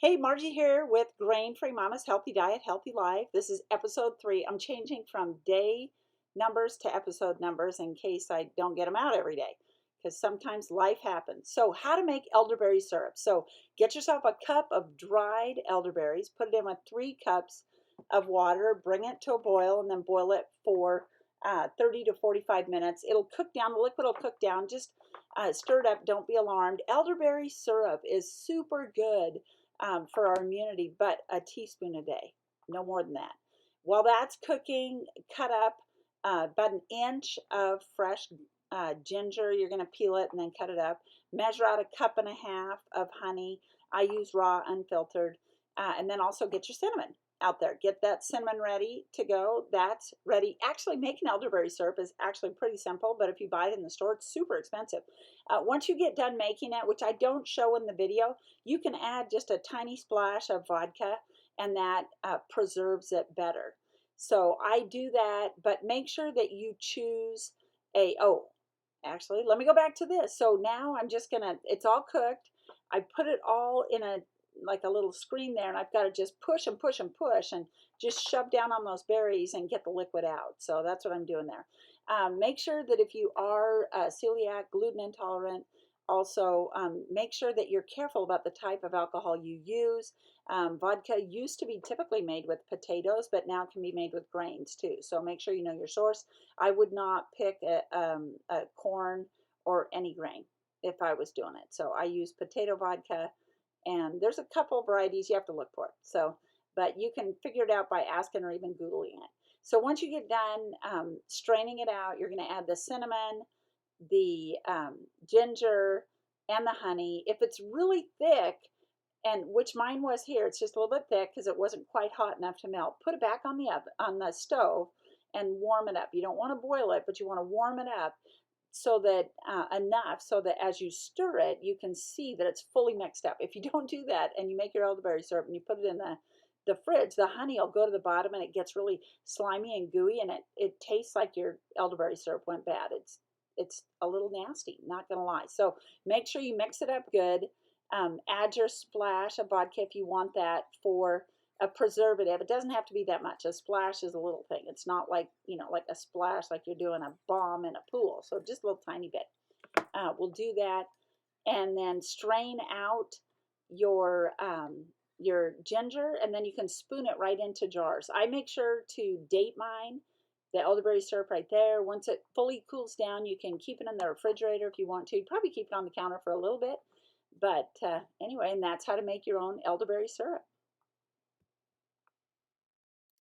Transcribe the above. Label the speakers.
Speaker 1: Hey, Margie here with Grain Free Mama's Healthy Diet, Healthy Life. This is episode 3. I'm changing from day numbers to episode numbers in case I don't get them out every day because sometimes life happens. So, how to make elderberry syrup. So, get yourself a cup of dried elderberries, put it in with 3 cups of water, bring it to a boil, and then boil it for 30 to 45 minutes. It'll cook down, the liquid will cook down. Just stir it up, don't be alarmed. Elderberry syrup is super good for our immunity, but a teaspoon a day, no more than that. While that's cooking, cut up about an inch of fresh ginger. You're going to peel it and then cut it up. Measure out a cup and a half of honey. I use raw, unfiltered. And then also get your cinnamon out there. Get that cinnamon ready to go. That's ready. Actually, making elderberry syrup is actually pretty simple, but if you buy it in the store, it's super expensive. Once you get done making it, which I don't show in the video, you can add just a tiny splash of vodka, and that preserves it better. So I do that, but make sure that you choose actually, let me go back to this. So now I'm just gonna, it's all cooked. I put it all in a like a little screen there, and I've got to just push and push and push and just shove down on those berries and get the liquid out. So that's what I'm doing there. Make sure that if you are celiac, gluten intolerant, also make sure that you're careful about the type of alcohol you use. Vodka used to be typically made with potatoes, but now can be made with grains too. So make sure you know your source. I would not pick a corn or any grain if I was doing it. So I use potato vodka, and there's a couple varieties you have to look for. So, but you can figure it out by asking or even Googling it. So once you get done straining it out, you're going to add the cinnamon, the ginger, and the honey. If it's really thick, and which mine was here, it's just a little bit thick because it wasn't quite hot enough to melt. Put it back on the oven, on the stove, and warm it up. You don't want to boil it, but you want to warm it up so that enough so that as you stir it, you can see that it's fully mixed up. If you don't do that and you make your elderberry syrup and you put it in the fridge, the honey will go to the bottom and it gets really slimy and gooey, and it tastes like your elderberry syrup went bad. It's a little nasty, not gonna lie. So make sure you mix it up good. Add your splash of vodka if you want that for a preservative. It doesn't have to be that much. A splash is a little thing. It's not like, like a splash like you're doing a bomb in a pool. So just a little tiny bit. We'll do that. And then strain out your ginger, and then you can spoon it right into jars. I make sure to date mine, the elderberry syrup right there. Once it fully cools down, you can keep it in the refrigerator if you want to. You'd probably keep it on the counter for a little bit. But anyway, and that's how to make your own elderberry syrup.